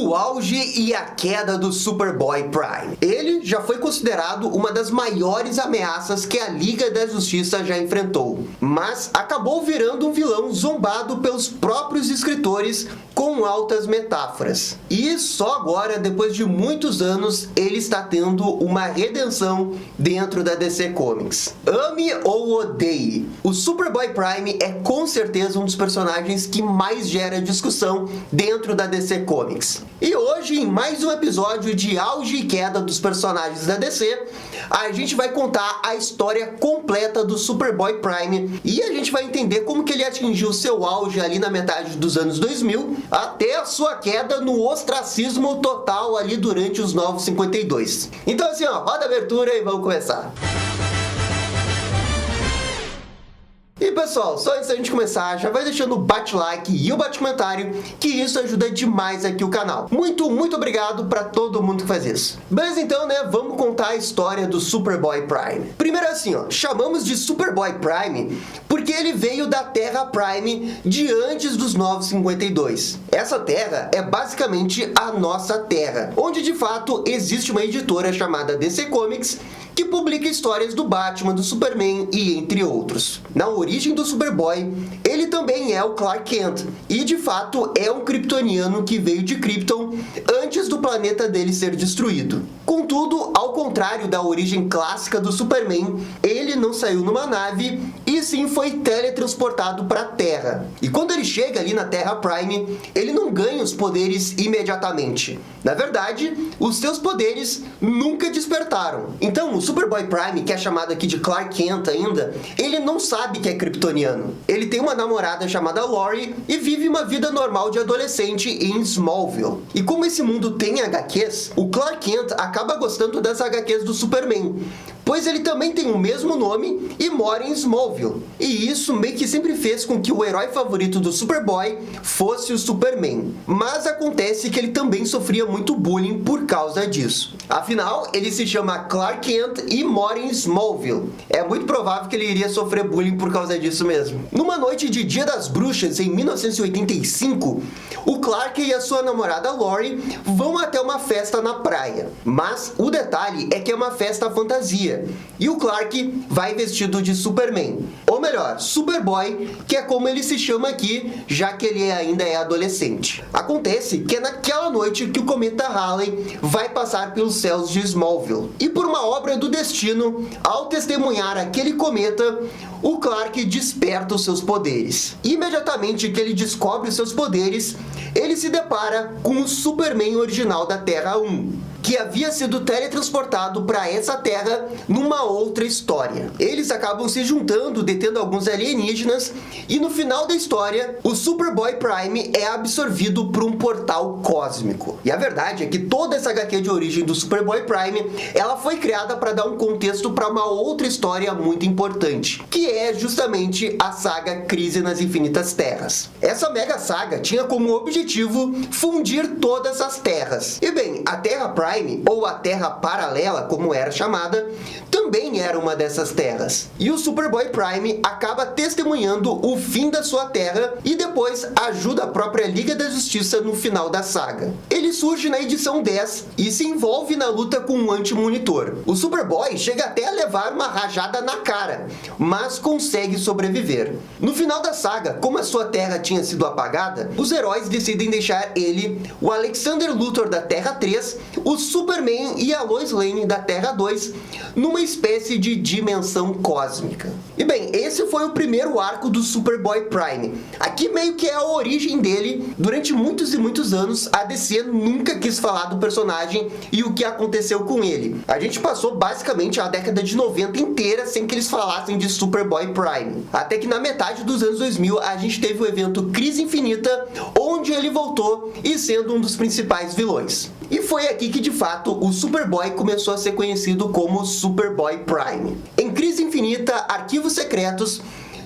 O auge e a queda do Superboy Prime. Ele já foi considerado uma das maiores ameaças que a Liga da Justiça já enfrentou, mas acabou virando um vilão zombado pelos próprios escritores com altas metáforas. E só agora, depois de muitos anos, ele está tendo uma redenção dentro da DC Comics. Ame ou odeie, o Superboy Prime é com certeza um dos personagens que mais gera discussão dentro da DC Comics. E hoje, em mais um episódio de auge e queda dos personagens da DC, a gente vai contar a história completa do Superboy Prime e a gente vai entender como que ele atingiu seu auge ali na metade dos anos 2000 até a sua queda no ostracismo total ali durante os Novos 52. Então assim, ó, roda a abertura e vamos começar. E pessoal, só antes da gente começar, já vai deixando o bate-like e o bate-comentário, que isso ajuda demais aqui o canal. Muito obrigado pra todo mundo que faz isso. Beleza, então, né, vamos contar a história do Superboy Prime. Primeiro assim, ó, chamamos de Superboy Prime porque ele veio da Terra Prime de antes dos Novos 52. Essa Terra é basicamente a nossa Terra, onde de fato existe uma editora chamada DC Comics, que publica histórias do Batman, do Superman e entre outros. Na origem do Superboy, ele também é o Clark Kent, e de fato é um kryptoniano que veio de Krypton antes do planeta dele ser destruído. Contudo, ao contrário da origem clássica do Superman, ele não saiu numa nave, e sim foi teletransportado para a Terra. E quando ele chega ali na Terra Prime, ele não ganha os poderes imediatamente. Na verdade, os seus poderes nunca despertaram. Então, o Superboy Prime, que é chamado aqui de Clark Kent ainda, ele não sabe que é kryptoniano. Ele tem uma namorada chamada Lori e vive uma vida normal de adolescente em Smallville. E como esse mundo tem HQs, o Clark Kent acaba gostando das HQs do Superman, pois ele também tem o mesmo nome e mora em Smallville. E isso meio que sempre fez com que o herói favorito do Superboy fosse o Superman. Mas acontece que ele também sofria muito bullying por causa disso. Afinal, ele se chama Clark Kent e mora em Smallville. É muito provável que ele iria sofrer bullying por causa disso mesmo. Numa noite de Dia das Bruxas, em 1985, o Clark e a sua namorada Lori vão até uma festa na praia. Mas o detalhe é que é uma festa fantasia. E o Clark vai vestido de Superman. Ou melhor, Superboy, que é como ele se chama aqui, já que ele ainda é adolescente. Acontece que é naquela noite que o cometa Halley vai passar pelos céus de Smallville. E por uma obra do destino, ao testemunhar aquele cometa, o Clark desperta os seus poderes. Imediatamente que ele descobre os seus poderes, ele se depara com o Superman original da Terra 1, que havia sido teletransportado para essa Terra numa outra história. Eles acabam se juntando, detendo alguns alienígenas, e no final da história, o Superboy Prime é absorvido por um portal cósmico. E a verdade é que toda essa HQ de origem do Superboy Prime, ela foi criada para dar um contexto para uma outra história muito importante, que é justamente a saga Crise nas Infinitas Terras. Essa mega saga tinha como objetivo fundir todas as terras. E bem, a Terra Prime, ou a Terra Paralela, como era chamada, também era uma dessas terras. E o Superboy Prime acaba testemunhando o fim da sua terra e depois ajuda a própria Liga da Justiça no final da saga. Ele surge na edição 10 e se envolve na luta com um anti-monitor. O Superboy chega até a levar uma rajada na cara, mas consegue sobreviver. No final da saga, como a sua terra tinha sido apagada, os heróis decidem deixar ele, o Alexander Luthor da Terra 3, o Superman e a Lois Lane da Terra 2, numa espécie de dimensão cósmica. E bem, esse foi o primeiro arco do Superboy Prime. Aqui meio que é a origem dele. Durante muitos e muitos anos, a DC nunca quis falar do personagem e o que aconteceu com ele. A gente passou basicamente a década de 90 inteira sem que eles falassem de Superboy Prime. Até que na metade dos anos 2000, a gente teve o evento Crise Infinita, onde ele voltou e sendo um dos principais vilões. E foi aqui que de fato o Superboy começou a ser conhecido como Superboy Prime. Em Crise Infinita, Arquivos Secretos,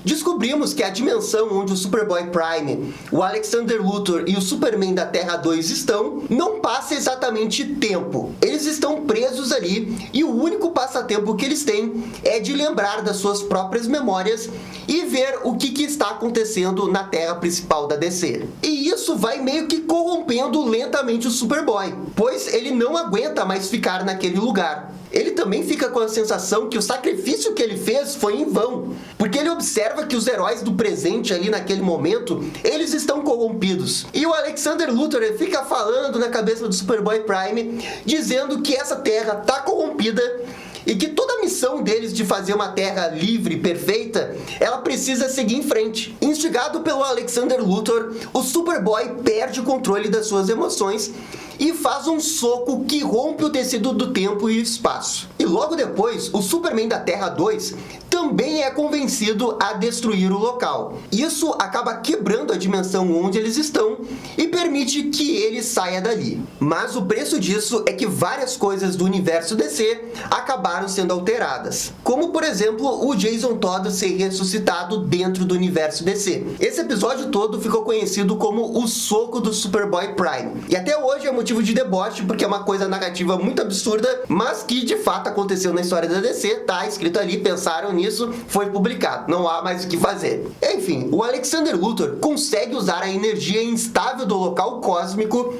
descobrimos que a dimensão onde o Superboy Prime, o Alexander Luthor e o Superman da Terra 2 estão, não passa exatamente tempo. Eles estão presos ali e o único passatempo que eles têm é de lembrar das suas próprias memórias e ver o que está acontecendo na Terra principal da DC. E isso vai meio que corrompendo lentamente o Superboy, pois ele não aguenta mais ficar naquele lugar. Ele também fica com a sensação que o sacrifício que ele fez foi em vão, porque ele observa que os heróis do presente ali naquele momento, eles estão corrompidos. E o Alexander Luthor fica falando na cabeça do Superboy Prime, dizendo que essa Terra tá corrompida e que toda a missão deles de fazer uma Terra livre, perfeita, ela precisa seguir em frente. Instigado pelo Alexander Luthor, o Superboy perde o controle das suas emoções e faz um soco que rompe o tecido do tempo e espaço. E logo depois, o Superman da Terra 2 também é convencido a destruir o local. Isso acaba quebrando a dimensão onde eles estão e permite que ele saia dali. Mas o preço disso é que várias coisas do universo DC acabaram sendo alteradas. Como, por exemplo, o Jason Todd ser ressuscitado dentro do universo DC. Esse episódio todo ficou conhecido como o soco do Superboy Prime. E até hoje é motivo de deboche, porque é uma coisa narrativa muito absurda, mas que de fato aconteceu na história da DC, tá escrito ali, pensaram nisso, foi publicado, não há mais o que fazer. Enfim, o Alexander Luthor consegue usar a energia instável do local cósmico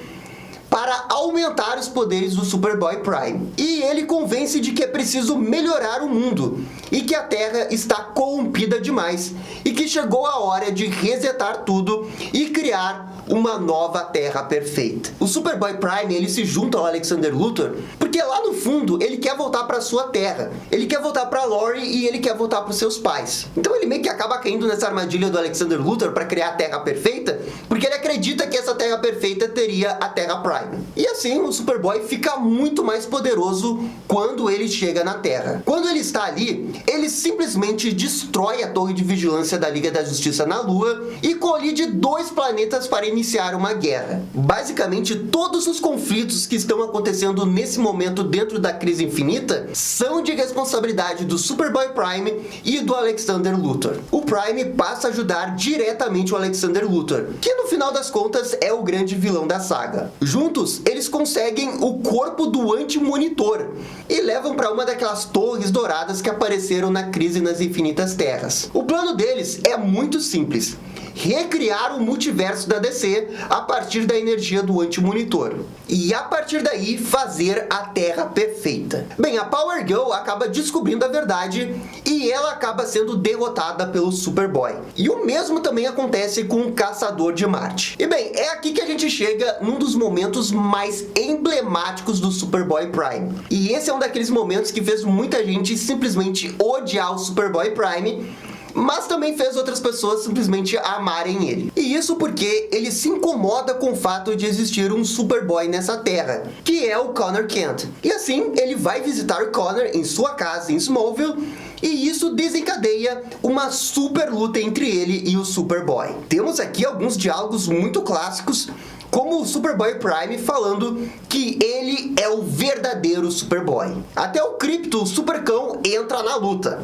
para aumentar os poderes do Superboy Prime. E ele convence de que é preciso melhorar o mundo e que a Terra está corrompida demais e que chegou a hora de resetar tudo e criar uma nova Terra perfeita. O Superboy Prime, ele se junta ao Alexander Luthor porque lá no fundo ele quer voltar para sua Terra. Ele quer voltar para Lori e ele quer voltar para os seus pais. Então ele meio que acaba caindo nessa armadilha do Alexander Luthor para criar a Terra perfeita, porque ele acredita que essa Terra perfeita teria a Terra Prime. E assim o Superboy fica muito mais poderoso quando ele chega na Terra. Quando ele está ali, ele simplesmente destrói a torre de vigilância da Liga da Justiça na Lua e colide 2 planetas para iniciar uma guerra. Basicamente, todos os conflitos que estão acontecendo nesse momento dentro da crise infinita são de responsabilidade do Superboy Prime e do Alexander Luthor. O Prime passa a ajudar diretamente o Alexander Luthor, que no final das contas é o grande vilão da saga. Juntos, eles conseguem o corpo do Anti-Monitor e levam para uma daquelas torres douradas que apareceram na Crise nas Infinitas Terras. O plano deles é muito simples: recriar o multiverso da DC a partir da energia do Anti-Monitor. E a partir daí, fazer a Terra perfeita. Bem, a Power Girl acaba descobrindo a verdade e ela acaba sendo derrotada pelo Superboy. E o mesmo também acontece com o Caçador de Marte. E bem, é aqui que a gente chega num dos momentos mais emblemáticos do Superboy Prime. E esse é um daqueles momentos que fez muita gente simplesmente odiar o Superboy Prime, mas também fez outras pessoas simplesmente amarem ele. E isso porque ele se incomoda com o fato de existir um Superboy nessa Terra, que é o Connor Kent. E assim, ele vai visitar o Connor em sua casa em Smallville, e isso desencadeia uma super luta entre ele e o Superboy. Temos aqui alguns diálogos muito clássicos, como o Superboy Prime falando que ele é o verdadeiro Superboy. Até o Krypto, o Supercão, entra na luta.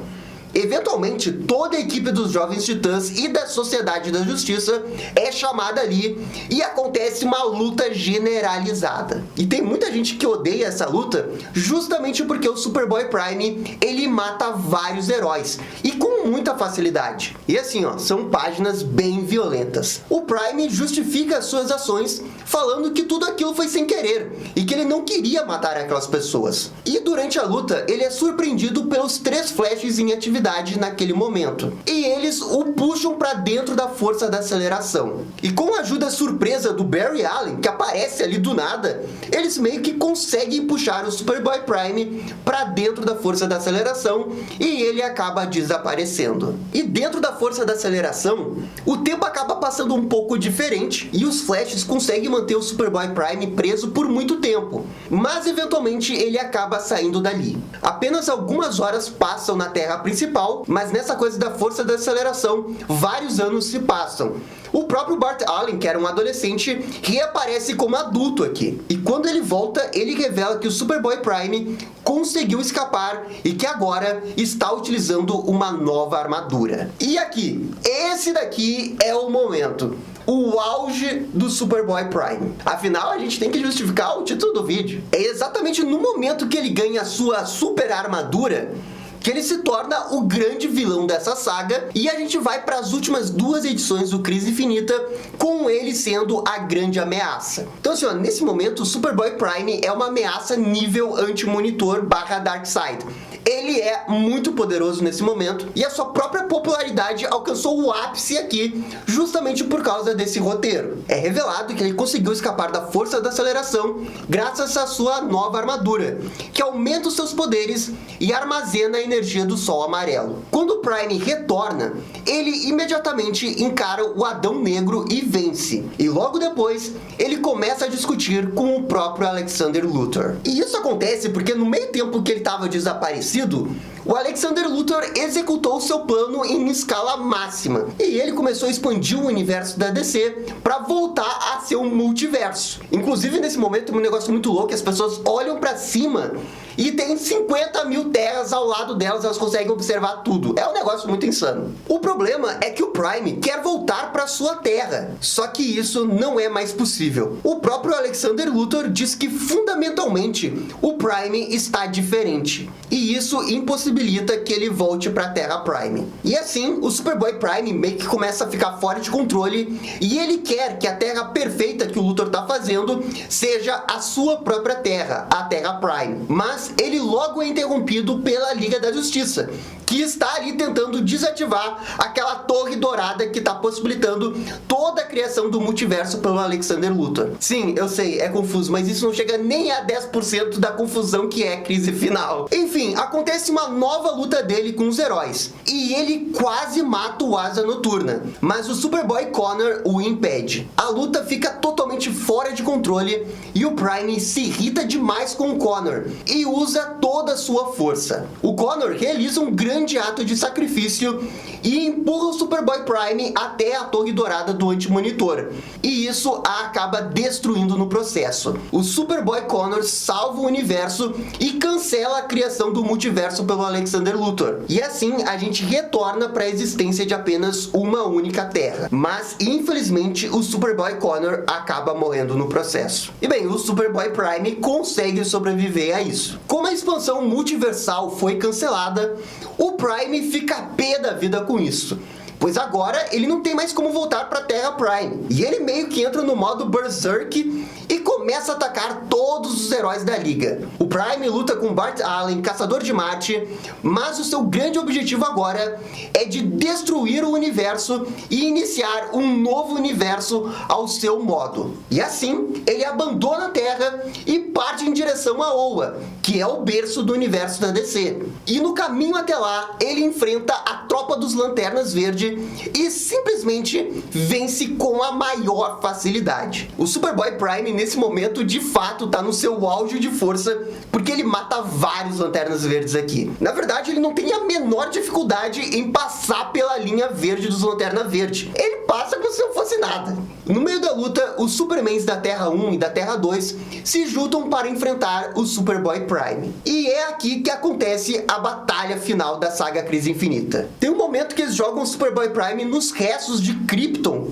Eventualmente, toda a equipe dos Jovens Titãs e da Sociedade da Justiça é chamada ali e acontece uma luta generalizada. E tem muita gente que odeia essa luta justamente porque o Superboy Prime, ele mata vários heróis e com muita facilidade. E assim, ó, são páginas bem violentas. O Prime justifica as suas ações falando que tudo aquilo foi sem querer e que ele não queria matar aquelas pessoas. E durante a luta, ele é surpreendido pelos 3 Flashes em atividade naquele momento, e eles o puxam para dentro da força da aceleração. E com a ajuda surpresa do Barry Allen, que aparece ali do nada, eles meio que conseguem puxar o Superboy Prime para dentro da força da aceleração e ele acaba desaparecendo. E dentro da força da aceleração, o tempo acaba passando um pouco diferente e os Flashes conseguem manter o Superboy Prime preso por muito tempo. tempo, mas eventualmente ele acaba saindo dali. Apenas algumas horas passam na Terra principal, mas nessa coisa da força da aceleração, vários anos se passam. O próprio Bart Allen, que era um adolescente, reaparece como adulto aqui. E quando ele volta, ele revela que o Superboy Prime conseguiu escapar e que agora está utilizando uma nova armadura. E aqui, esse daqui é o momento. O auge do Superboy Prime. Afinal, a gente tem que justificar o título do vídeo. É exatamente no momento que ele ganha a sua super armadura que ele se torna o grande vilão dessa saga, e a gente vai para as últimas 2 edições do Crise Infinita, com ele sendo a grande ameaça. Então assim, ó, nesse momento o Superboy Prime é uma ameaça nível anti-monitor / Darkseid. Ele é muito poderoso nesse momento, e a sua própria popularidade alcançou o ápice aqui, justamente por causa desse roteiro. É revelado que ele conseguiu escapar da força da aceleração graças à sua nova armadura, que aumenta os seus poderes e armazena a energia do Sol amarelo. Quando o Prime retorna, ele imediatamente encara o Adão Negro e vence. E logo depois, ele começa a discutir com o próprio Alexander Luthor. E isso acontece porque no meio tempo que ele estava desaparecido, o Alexander Luthor executou seu plano em escala máxima. E ele começou a expandir o universo da DC para voltar a ser um multiverso. Inclusive, nesse momento, um negócio muito louco, as pessoas olham para cima e tem 50 mil terras ao lado delas, elas conseguem observar tudo. É um negócio muito insano. O problema é que o Prime quer voltar para sua terra, só que isso não é mais possível. O próprio Alexander Luthor diz que fundamentalmente o Prime está diferente, e isso impossibilita que ele volte para a Terra Prime. E assim, o Superboy Prime meio que começa a ficar fora de controle, e ele quer que a Terra perfeita que o Luthor está fazendo seja a sua própria Terra, a Terra Prime. Mas ele logo é interrompido pela Liga da Justiça, que está ali tentando desativar aquela torre dourada que está possibilitando toda a criação do multiverso pelo Alexander Luthor. Sim, eu sei, é confuso, mas isso não chega nem a 10% da confusão que é a crise final. Enfim, acontece uma nova luta dele com os heróis, e ele quase mata o Asa Noturna, mas o Superboy Connor o impede. A luta fica totalmente fora de controle, e o Prime se irrita demais com o Connor, e usa toda a sua força. O Connor realiza um grande ato de sacrifício e empurra o Superboy Prime até a Torre Dourada do Anti-Monitor, e isso a acaba destruindo no processo. O Superboy Connor salva o universo e cancela a criação do multiverso pelo Alexander Luthor, e assim a gente retorna para a existência de apenas uma única Terra. Mas infelizmente o Superboy Connor acaba morrendo no processo. E bem, o Superboy Prime consegue sobreviver a isso. Como a expansão multiversal foi cancelada, o Prime fica pé da vida com isso, pois agora ele não tem mais como voltar para a Terra Prime. E ele meio que entra no modo Berserk e começa a atacar todos os heróis da Liga. O Prime luta com Bart Allen, Caçador de Marte, mas o seu grande objetivo agora é de destruir o universo e iniciar um novo universo ao seu modo. E assim, ele abandona a Terra e parte em direção a Oa, que é o berço do universo da DC. E no caminho até lá, ele enfrenta a tropa dos Lanternas Verde e simplesmente vence com a maior facilidade. O Superboy Prime, nesse momento, de fato, tá no seu auge de força, porque ele mata vários Lanternas Verdes aqui. Na verdade, ele não tem a menor dificuldade em passar pela linha verde dos Lanterna Verde. Ele passa como se não fosse nada. No meio da luta, os Supermans da Terra 1 e da Terra 2 se juntam para enfrentar o Superboy Prime. E é aqui que acontece a batalha final da saga Crise Infinita. Tem um momento que eles jogam o Superboy Prime nos restos de Krypton,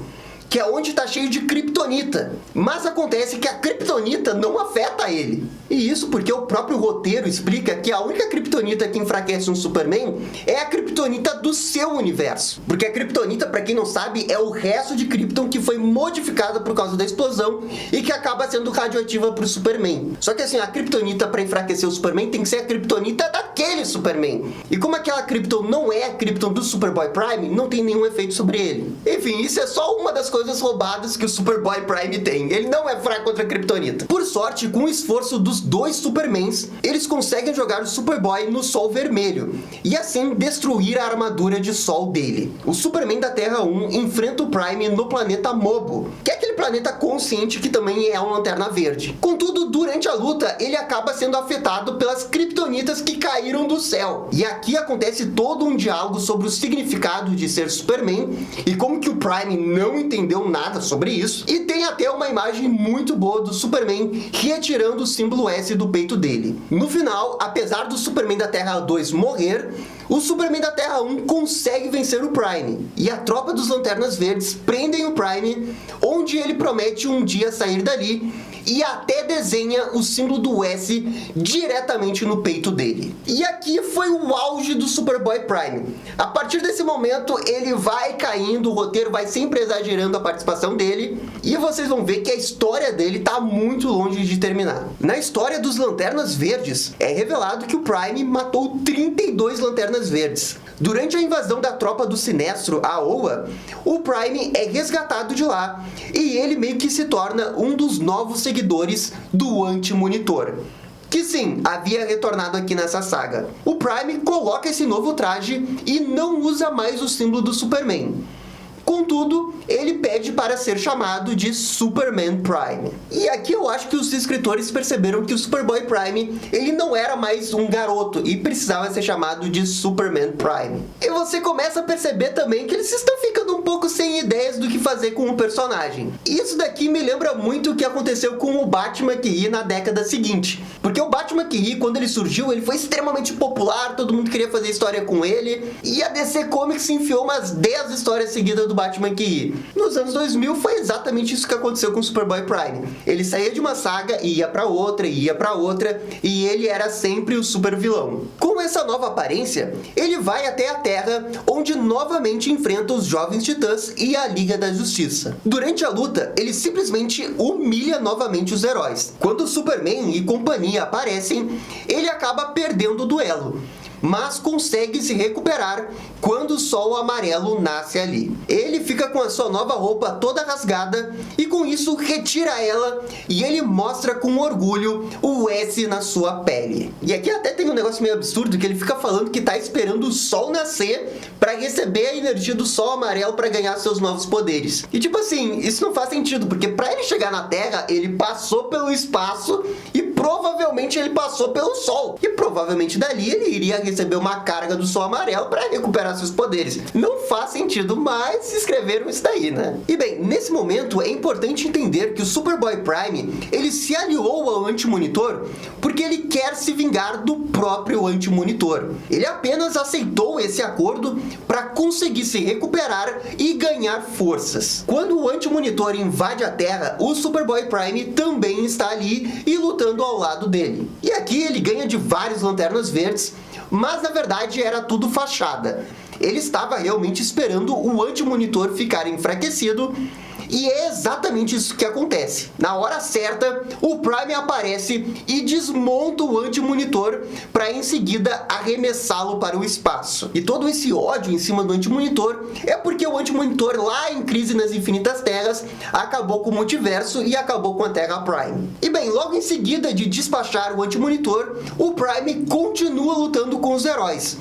que é onde está cheio de kryptonita. Mas acontece que a kryptonita não afeta ele. E isso porque o próprio roteiro explica que a única kryptonita que enfraquece um Superman é a kryptonita do seu universo. Porque a kryptonita, para quem não sabe, é o resto de Krypton que foi modificada por causa da explosão e que acaba sendo radioativa para o Superman. Só que assim, a kryptonita para enfraquecer o Superman tem que ser a kryptonita daquele Superman. E como aquela Krypton não é a Krypton do Superboy Prime, não tem nenhum efeito sobre ele. Enfim, isso é só uma das coisas coisas roubadas que o Superboy Prime tem. Ele não é fraco contra a Kryptonita. Por sorte, com o esforço dos dois Supermans, eles conseguem jogar o Superboy no Sol Vermelho e assim destruir a armadura de Sol dele. O Superman da Terra 1 enfrenta o Prime no planeta Mobo, que é aquele planeta consciente que também é uma Lanterna Verde. Contudo, durante a luta, ele acaba sendo afetado pelas Kryptonitas que caíram do céu. E aqui acontece todo um diálogo sobre o significado de ser Superman e como que o Prime não entendeu nada sobre isso. E tem até uma imagem muito boa do Superman retirando o símbolo S do peito dele. No final, apesar do Superman da Terra 2 morrer, o Superman da Terra 1 consegue vencer o Prime. E a tropa dos Lanternas Verdes prendem o Prime, onde ele promete um dia sair dali e até desenha o símbolo do S diretamente no peito dele. E aqui foi o auge do Superboy Prime. A partir desse momento, ele vai caindo, o roteiro vai sempre exagerando a participação dele, e vocês vão ver que a história dele tá muito longe de terminar. Na história dos Lanternas Verdes, é revelado que o Prime matou 32 Lanternas Verdes. Durante a invasão da tropa do Sinestro, a Oa, o Prime é resgatado de lá, e ele meio que se torna um dos novos seguidores do Anti-Monitor, que sim, havia retornado aqui nessa saga. O Prime coloca esse novo traje e não usa mais o símbolo do Superman. Contudo, ele pede para ser chamado de Superman Prime. E aqui eu acho que os escritores perceberam que o Superboy Prime, ele não era mais um garoto e precisava ser chamado de Superman Prime. E você começa a perceber também que eles estão ficando um pouco sem ideias do que fazer com o personagem. Isso daqui me lembra muito o que aconteceu com o Batman McKee na década seguinte. Porque o Batman McKee, quando ele surgiu, ele foi extremamente popular, todo mundo queria fazer história com ele, e a DC Comics enfiou umas 10 histórias seguidas do Batman McKee. Nos anos 2000 foi exatamente isso que aconteceu com o Superboy Prime. Ele saía de uma saga e ia pra outra, e ele era sempre o super vilão. Com essa nova aparência, ele vai até a Terra, onde novamente enfrenta os Jovens Titãs e a Liga da Justiça. Durante a luta, ele simplesmente humilha novamente os heróis. Quando o Superman e companhia aparecem, ele acaba perdendo o duelo, mas consegue se recuperar quando o Sol Amarelo nasce ali. Ele fica com a sua nova roupa toda rasgada e com isso retira ela e ele mostra com orgulho o S na sua pele. E aqui até tem um negócio meio absurdo que ele fica falando que tá esperando o Sol nascer para receber a energia do Sol Amarelo para ganhar seus novos poderes. E tipo assim, isso não faz sentido, porque para ele chegar na Terra, ele passou pelo espaço e provavelmente ele passou pelo Sol. E provavelmente dali ele iria receber uma carga do Sol Amarelo para recuperar seus poderes. Não faz sentido, mas escreveram isso daí, né? E bem, nesse momento é importante entender que o Superboy Prime, ele se aliou ao Anti-Monitor porque ele quer se vingar do próprio Anti-Monitor. Ele apenas aceitou esse acordo para conseguir se recuperar e ganhar forças. Quando o Anti-Monitor invade a Terra, o Superboy Prime também está ali e lutando ao lado dele. E aqui ele ganha de vários Lanternas Verdes, mas na verdade era tudo fachada. Ele estava realmente esperando o Anti-Monitor ficar enfraquecido, e é exatamente isso que acontece. Na hora certa, o Prime aparece e desmonta o Anti-Monitor para em seguida arremessá-lo para o espaço. E todo esse ódio em cima do Anti-Monitor é porque o Anti-Monitor lá em Crise nas Infinitas Terras acabou com o multiverso e acabou com a Terra Prime. E bem, logo em seguida de despachar o Anti-Monitor, o Prime continua lutando com os heróis.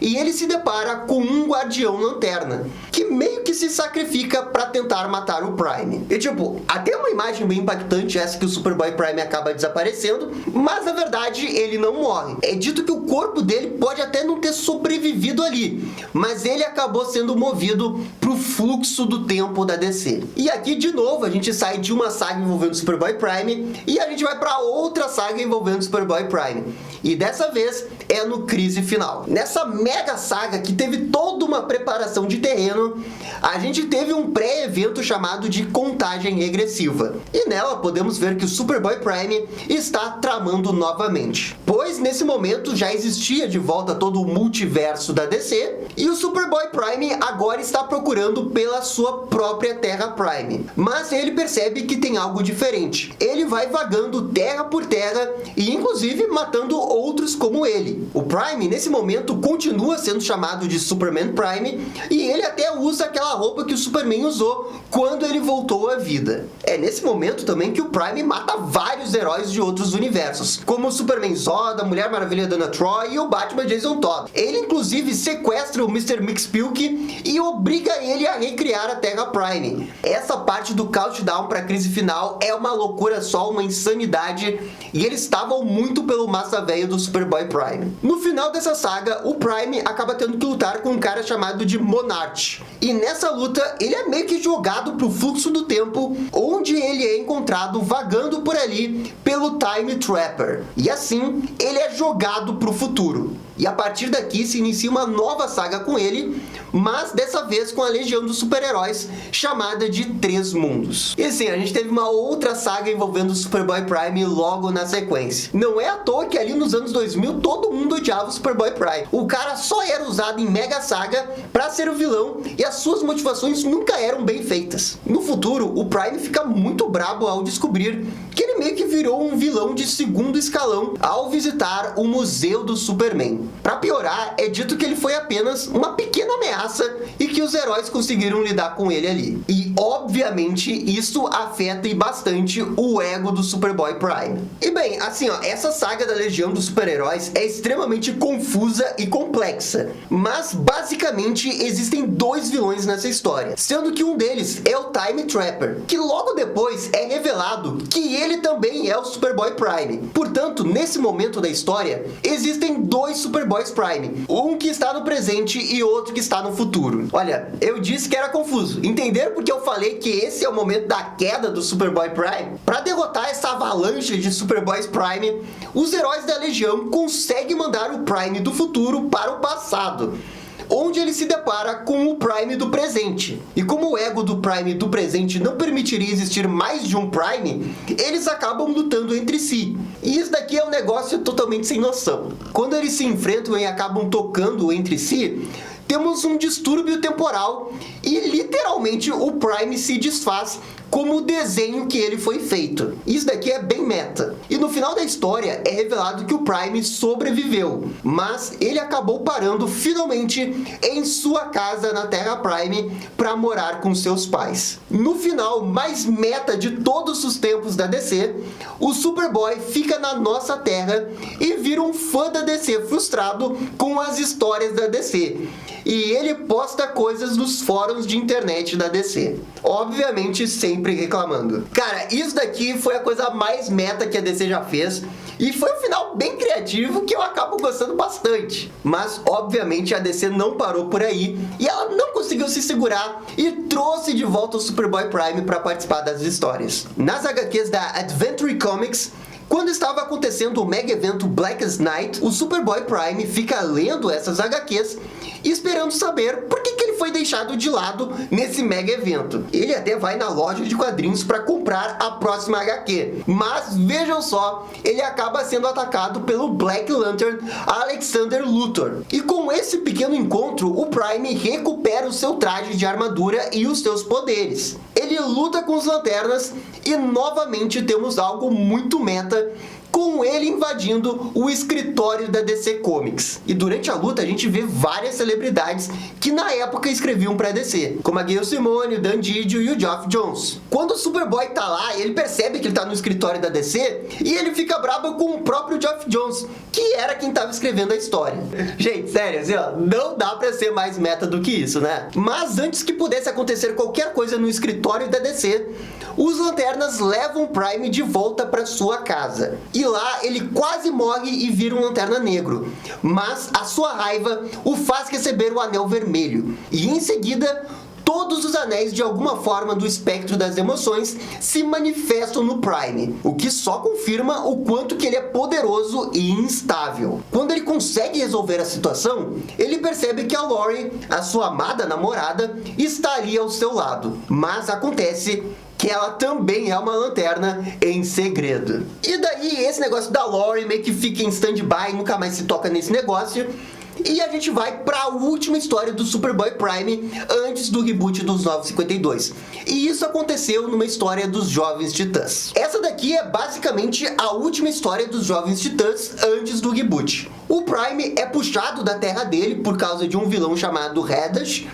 E ele se depara com um Guardião Lanterna, que meio que se sacrifica para tentar matar o Prime. E tipo, até uma imagem bem impactante essa que o Superboy Prime acaba desaparecendo, mas na verdade ele não morre. É dito que o corpo dele pode até não ter sobrevivido ali, mas ele acabou sendo movido pro fluxo do tempo da DC. E aqui de novo a gente sai de uma saga envolvendo o Superboy Prime e a gente vai para outra saga envolvendo o Superboy Prime. E dessa vez é no Crise Final. Nessa mega saga que teve toda uma preparação de terreno, a gente teve um pré-evento chamado de Contagem Regressiva. E nela podemos ver que o Superboy Prime está tramando novamente. Pois nesse momento já existia de volta todo o multiverso da DC, e o Superboy Prime agora está procurando pela sua própria Terra Prime. Mas ele percebe que tem algo diferente. Ele vai vagando terra por terra e inclusive matando outros como ele. ali. O Prime, nesse momento, continua sendo chamado de Superman Prime, e ele até usa aquela roupa que o Superman usou quando ele voltou à vida. É nesse momento também que o Prime mata vários heróis de outros universos, como o Superman Zod, a Mulher Maravilha Dana Troy e o Batman Jason Todd. Ele inclusive sequestra o Mr. Mxyzptlk e obriga ele a recriar a Terra Prime. Essa parte do countdown para a crise final é uma loucura só, uma insanidade, e eles estavam muito pelo massa velho do Superboy Prime. No final dessa saga, o Prime acaba tendo que lutar com um cara chamado de Monarch, e nessa luta ele é meio que jogado pro fluxo do tempo, onde ele é encontrado vagando por ali pelo Time Trapper, e assim ele é jogado pro futuro. E a partir daqui se inicia uma nova saga com ele, mas dessa vez com a legião dos super-heróis, chamada de Três Mundos. E sim, a gente teve uma outra saga envolvendo o Superboy Prime logo na sequência. Não é à toa que ali nos anos 2000 todo mundo odiava o Superboy Prime. O cara só era usado em Mega Saga pra ser o vilão e as suas motivações nunca eram bem feitas. No futuro, o Prime fica muito brabo ao descobrir que ele meio que virou um vilão de segundo escalão ao visitar o Museu do Superman. Pra piorar, é dito que ele foi apenas uma pequena ameaça e que os heróis conseguiram lidar com ele ali. E, obviamente, isso afeta e bastante o ego do Superboy Prime. E bem, assim, ó, essa saga da Legião dos Super-Heróis é extremamente confusa e complexa, mas basicamente existem dois vilões nessa história, sendo que um deles é o Time Trapper, que logo depois é revelado que ele também é o Superboy Prime. Portanto, nesse momento da história, existem dois Superboys Prime, um que está no presente e outro que está no futuro. Olha, eu disse que era confuso. Entenderam porque eu falei que esse é o momento da queda do Superboy Prime? Para derrotar essa avalanche de Superboys Prime, os heróis da Legião conseguem mandar o Prime do futuro para o passado, onde ele se depara com o Prime do presente. E como o ego do Prime do presente não permitiria existir mais de um Prime, eles acabam lutando entre si. E isso daqui é um negócio totalmente sem noção. Quando eles se enfrentam e acabam tocando entre si, temos um distúrbio temporal e literalmente o Prime se desfaz como o desenho que ele foi feito. Isso daqui é bem meta. E no final da história é revelado que o Prime sobreviveu, mas ele acabou parando finalmente em sua casa na Terra Prime para morar com seus pais. No final mais meta de todos os tempos da DC, o Superboy fica na nossa Terra e vira um fã da DC frustrado com as histórias da DC. E ele posta coisas nos fóruns de internet da DC. Obviamente sempre reclamando. Cara, isso daqui foi a coisa mais meta que a DC já fez. E foi um final bem criativo que eu acabo gostando bastante. Mas, obviamente, a DC não parou por aí. E ela não conseguiu se segurar e trouxe de volta o Superboy Prime para participar das histórias. Nas HQs da Adventure Comics, quando estava acontecendo o mega evento Blackest Night, o Superboy Prime fica lendo essas HQs e esperando saber por que ele foi deixado de lado nesse mega evento. Ele até vai na loja de quadrinhos para comprar a próxima HQ, mas vejam só, ele acaba sendo atacado pelo Black Lantern Alexander Luthor. E com esse pequeno encontro, o Prime recupera o seu traje de armadura e os seus poderes. Ele luta com os Lanternas e novamente temos algo muito meta, com ele invadindo o escritório da DC Comics. E durante a luta a gente vê várias celebridades que na época escreviam pra DC, como a Gail Simone, o Dan Didio e o Geoff Johns. Quando o Superboy tá lá, ele percebe que ele tá no escritório da DC e ele fica bravo com o próprio Geoff Johns, que era quem tava escrevendo a história. Gente, sério, assim, ó, não dá pra ser mais meta do que isso, né? Mas antes que pudesse acontecer qualquer coisa no escritório da DC, os Lanternas levam o Prime de volta para sua casa. E lá ele quase morre e vira um Lanterna Negro. Mas a sua raiva o faz receber o Anel Vermelho. E em seguida, todos os anéis de alguma forma do espectro das emoções se manifestam no Prime, o que só confirma o quanto que ele é poderoso e instável. Quando ele consegue resolver a situação, ele percebe que a Lori, a sua amada namorada, está ali ao seu lado. Mas acontece que ela também é uma lanterna em segredo. E daí esse negócio da Lori meio que fica em stand-by, nunca mais se toca nesse negócio. E a gente vai para a última história do Superboy Prime antes do reboot dos Novos 52. E isso aconteceu numa história dos Jovens Titãs. Essa daqui é basicamente a última história dos Jovens Titãs antes do reboot. O Prime é puxado da terra dele por causa de um vilão chamado Radash,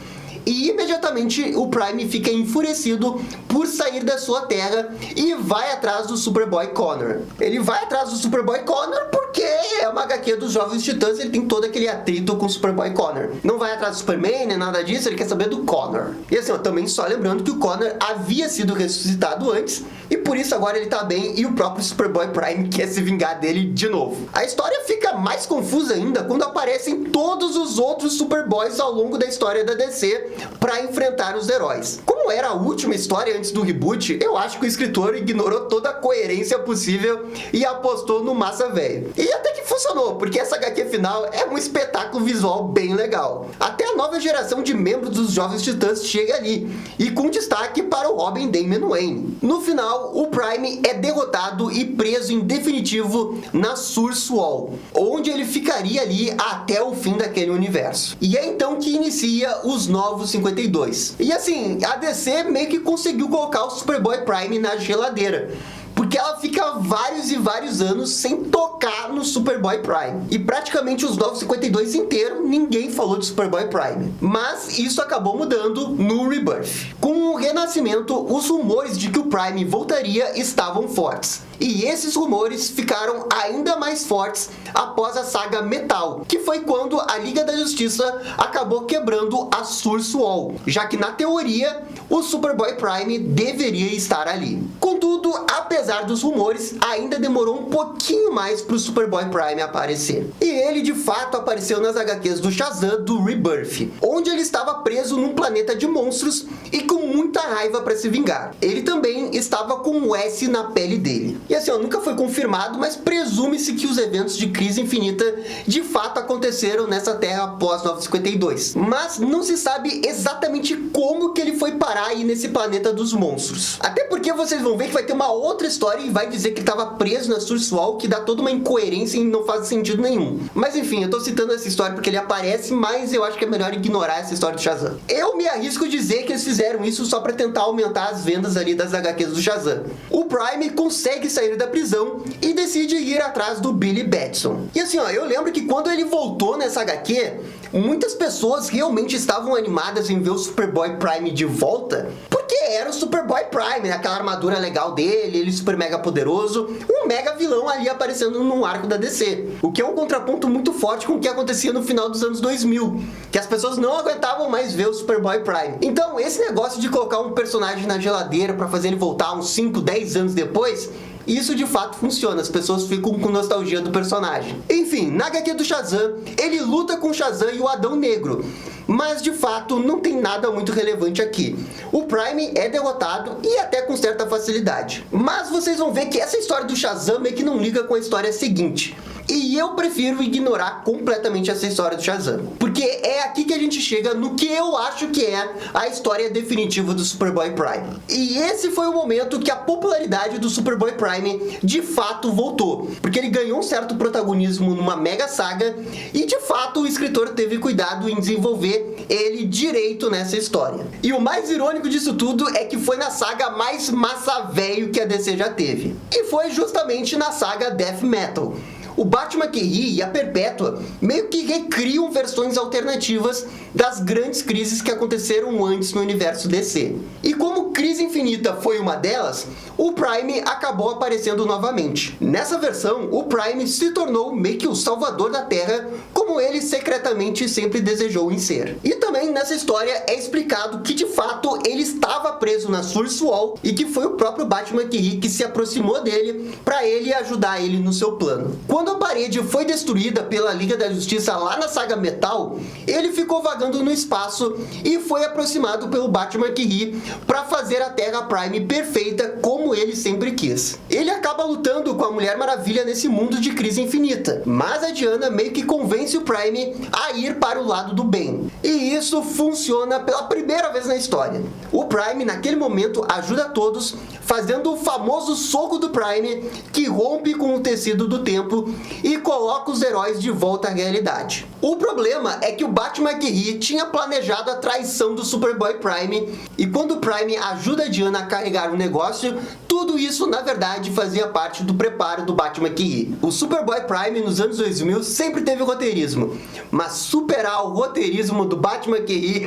e imediatamente o Prime fica enfurecido por sair da sua terra e vai atrás do Superboy Connor. Ele vai atrás do Superboy Connor porque é uma HQ dos Jovens Titãs, ele tem todo aquele atrito com o Superboy Connor. Não vai atrás do Superman, nem nada disso, ele quer saber do Connor. E assim, também só lembrando que o Connor havia sido ressuscitado antes, e por isso agora ele tá bem, e o próprio Superboy Prime quer se vingar dele de novo. A história fica mais confusa ainda quando aparecem todos os outros Superboys ao longo da história da DC para enfrentar os heróis. Como era a última história antes do reboot, eu acho que o escritor ignorou toda a coerência possível e apostou no massa velho. E até que funcionou, porque essa HQ final é um espetáculo visual bem legal. Até a nova geração de membros dos Jovens Titãs chega ali, e com destaque para o Robin Damian Wayne. No final, o Prime é derrotado e preso em definitivo na Source Wall, onde ele ficaria ali até o fim daquele universo. E é então que inicia os Novos 52. E assim, a DC meio que conseguiu colocar o Superboy Prime na geladeira, porque ela fica vários e vários anos sem tocar no Superboy Prime. E praticamente os Novos 52 inteiro, ninguém falou de Superboy Prime. Mas isso acabou mudando no Rebirth. Com o renascimento, os rumores de que o Prime voltaria estavam fortes. E esses rumores ficaram ainda mais fortes após a saga Metal, que foi quando a Liga da Justiça acabou quebrando a Source Wall, já que na teoria o Superboy Prime deveria estar ali. Contudo, apesar dos rumores, ainda demorou um pouquinho mais para o Superboy Prime aparecer. E ele de fato apareceu nas HQs do Shazam do Rebirth, onde ele estava preso num planeta de monstros e com muita raiva para se vingar. Ele também estava com um S na pele dele. E assim, nunca foi confirmado, mas presume-se que os eventos de Crise Infinita de fato aconteceram nessa Terra após 952. Mas não se sabe exatamente como que ele foi parar aí nesse planeta dos monstros. Até porque vocês vão ver que vai ter uma outra história e vai dizer que ele estava preso na Source Wall, que dá toda uma incoerência e não faz sentido nenhum. Mas enfim, eu tô citando essa história porque ele aparece, mas eu acho que é melhor ignorar essa história do Shazam. Eu me arrisco a dizer que eles fizeram isso só para tentar aumentar as vendas ali das HQs do Shazam. O Prime consegue sair da prisão e decide ir atrás do Billy Batson. E assim, eu lembro que quando ele voltou nessa HQ, muitas pessoas realmente estavam animadas em ver o Superboy Prime de volta, porque era o Superboy Prime, né? Aquela armadura legal dele, ele super mega poderoso, um mega vilão ali aparecendo num arco da DC, o que é um contraponto muito forte com o que acontecia no final dos anos 2000, que as pessoas não aguentavam mais ver o Superboy Prime. Então esse negócio de colocar um personagem na geladeira para fazer ele voltar uns 5, 10 anos depois, isso de fato funciona, as pessoas ficam com nostalgia do personagem. Enfim, na HQ do Shazam, ele luta com o Shazam e o Adão Negro, mas de fato não tem nada muito relevante aqui. O Prime é derrotado e até com certa facilidade. Mas vocês vão ver que essa história do Shazam meio que não liga com a história seguinte. E eu prefiro ignorar completamente essa história do Shazam, porque é aqui que a gente chega no que eu acho que é a história definitiva do Superboy Prime. E esse foi o momento que a popularidade do Superboy Prime de fato voltou, porque ele ganhou um certo protagonismo numa mega saga e de fato o escritor teve cuidado em desenvolver ele direito nessa história. E o mais irônico disso tudo é que foi na saga mais massa velho que a DC já teve, e foi justamente na saga Death Metal. O Batman que ri e a Perpétua meio que recriam versões alternativas das grandes crises que aconteceram antes no universo DC. E como Crise Infinita foi uma delas, o Prime acabou aparecendo novamente. Nessa versão, o Prime se tornou meio que o salvador da Terra, como ele secretamente sempre desejou em ser. E também nessa história é explicado que de fato ele estava preso na Source Wall e que foi o próprio Batman que ri que se aproximou dele para ele ajudar ele no seu plano. Quando a parede foi destruída pela Liga da Justiça lá na saga Metal, ele ficou vagando no espaço e foi aproximado pelo Batman que ri para fazer a Terra Prime perfeita como ele sempre quis. Ele acaba lutando com a Mulher Maravilha nesse mundo de Crise Infinita, mas a Diana meio que convence o Prime a ir para o lado do bem. E isso funciona pela primeira vez na história. O Prime naquele momento ajuda todos, fazendo o famoso soco do Prime que rompe com o tecido do tempo e coloca coloca os heróis de volta à realidade. O problema é que o Bat-McKee tinha planejado a traição do Superboy Prime, e quando o Prime ajuda a Diana a carregar o negócio, tudo isso na verdade fazia parte do preparo do Bat-McKee. O Superboy Prime nos anos 2000 sempre teve roteirismo, mas superar o roteirismo do Bat-McKee,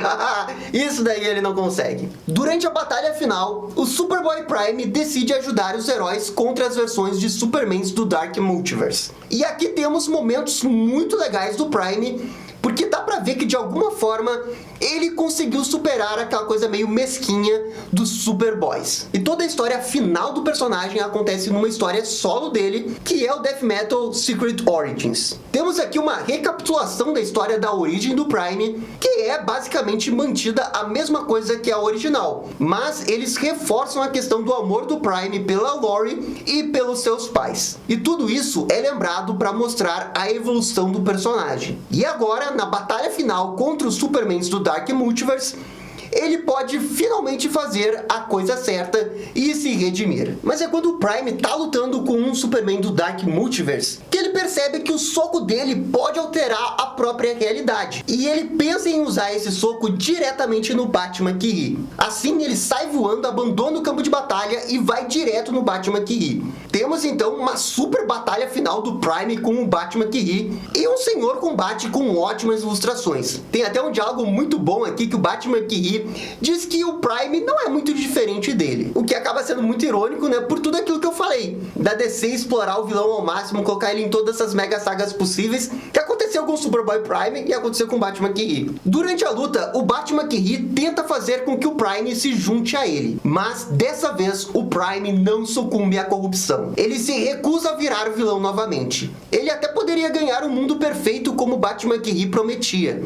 isso daí ele não consegue. Durante a batalha final, o Superboy Prime decide ajudar os heróis contra as versões de Supermans do Dark Multiverse. E aqui temos momentos muito legais do Prime, porque dá pra ver que de alguma forma ele conseguiu superar aquela coisa meio mesquinha dos Superboys. E toda a história final do personagem acontece numa história solo dele, que é o Death Metal Secret Origins. Temos aqui uma recapitulação da história da origem do Prime, que é basicamente mantida a mesma coisa que a original, mas eles reforçam a questão do amor do Prime pela Lori e pelos seus pais. E tudo isso é lembrado para mostrar a evolução do personagem. E agora, na batalha final contra os Supermans do Dark Multiverse, ele pode finalmente fazer a coisa certa e se redimir. Mas é quando o Prime tá lutando com um Superman do Dark Multiverse que ele percebe que o soco dele pode alterar a própria realidade. E ele pensa em usar esse soco diretamente no Bat-McKee. Assim, ele sai voando, abandona o campo de batalha e vai direto no Bat-McKee. Temos então uma super batalha final do Prime com o Bat-McKee e um senhor combate com ótimas ilustrações. Tem até um diálogo muito bom aqui que o Bat-McKee diz que o Prime não é muito diferente dele, o que acaba sendo muito irônico, né, por tudo aquilo que eu falei, da DC explorar o vilão ao máximo, colocar ele em todas essas mega sagas possíveis, que aconteceu com o Superboy Prime e aconteceu com o Bat-McKee. Durante a luta, o Bat-McKee tenta fazer com que o Prime se junte a ele, mas dessa vez o Prime não sucumbe à corrupção. Ele se recusa a virar o vilão novamente. Ele até poderia ganhar um mundo perfeito como o Bat-McKee prometia,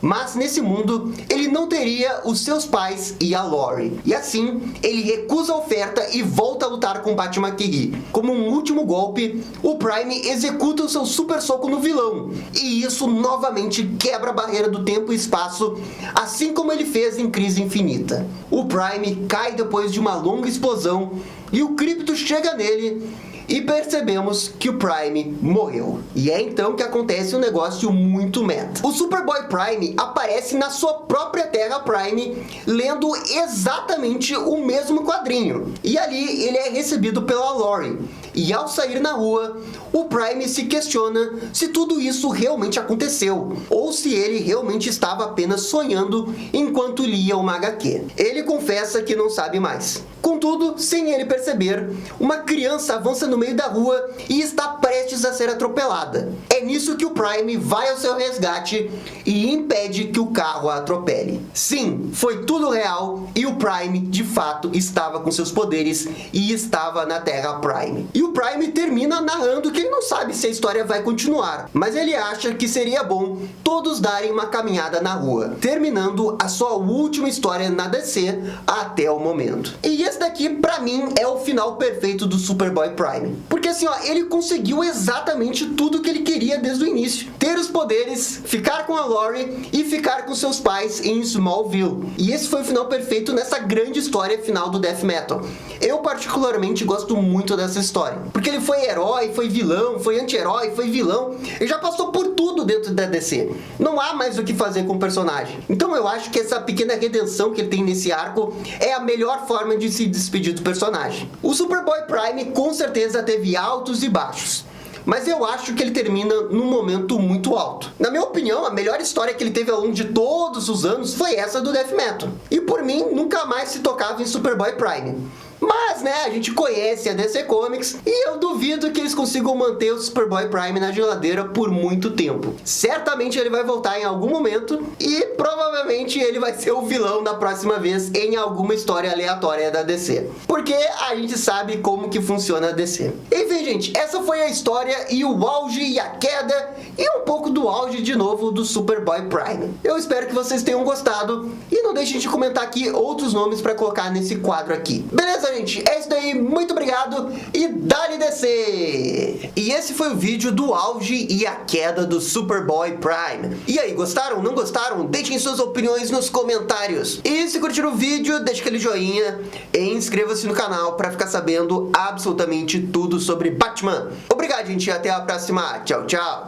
mas nesse mundo ele não teria os seus pais e a Lori. E assim, ele recusa a oferta e volta a lutar com o Bat-McKee. Como um último golpe, o Prime executa o seu super soco no vilão. E isso novamente quebra a barreira do tempo e espaço, assim como ele fez em Crise Infinita. O Prime cai depois de uma longa explosão e o Krypto chega nele e percebemos que o Prime morreu. E é então que acontece um negócio muito meta. O Superboy Prime aparece na sua própria Terra Prime, lendo exatamente o mesmo quadrinho. E ali ele é recebido pela Lori. E ao sair na rua, o Prime se questiona se tudo isso realmente aconteceu, ou se ele realmente estava apenas sonhando enquanto lia uma HQ. Ele confessa que não sabe mais. Contudo, sem ele perceber, uma criança avança no meio da rua e está prestes a ser atropelada. É nisso que o Prime vai ao seu resgate e impede que o carro a atropele. Sim, foi tudo real e o Prime, de fato, estava com seus poderes e estava na Terra Prime. E o Prime termina narrando que ele não sabe se a história vai continuar, mas ele acha que seria bom todos darem uma caminhada na rua, terminando a sua última história na DC até o momento. E esse daqui, pra mim, é o final perfeito do Superboy Prime. Porque assim, ó, ele conseguiu exatamente tudo que ele queria desde o início. Ter os poderes, ficar com a Lori e ficar com seus pais em Smallville. E esse foi o final perfeito nessa grande história final do Death Metal. Eu particularmente gosto muito dessa história. Porque ele foi herói, foi vilão, foi anti-herói, foi vilão. Ele já passou por tudo dentro da DC. Não há mais o que fazer com o personagem. Então eu acho que essa pequena redenção que ele tem nesse arco é a melhor forma de se despedir do personagem. O Superboy Prime com certeza teve altos e baixos, mas eu acho que ele termina num momento muito alto. Na minha opinião, a melhor história que ele teve ao longo de todos os anos foi essa do Death Metal. E por mim, nunca mais se tocava em Superboy Prime. Mas, né, a gente conhece a DC Comics e eu duvido que eles consigam manter o Superboy Prime na geladeira por muito tempo. Certamente ele vai voltar em algum momento e provavelmente ele vai ser o vilão da próxima vez em alguma história aleatória da DC. Porque a gente sabe como que funciona a DC. Enfim, gente, essa foi a história e o auge e a queda e um pouco do auge de novo do Superboy Prime. Eu espero que vocês tenham gostado e não deixem de comentar aqui outros nomes para colocar nesse quadro aqui. Beleza, gente, é isso daí, muito obrigado e dá-lhe descer! E esse foi o vídeo do auge e a queda do Superboy Prime. E aí, gostaram? Não gostaram? Deixem suas opiniões nos comentários. E se curtiram o vídeo, deixa aquele joinha e inscreva-se no canal para ficar sabendo absolutamente tudo sobre Batman. Obrigado, gente, e até a próxima. Tchau, tchau!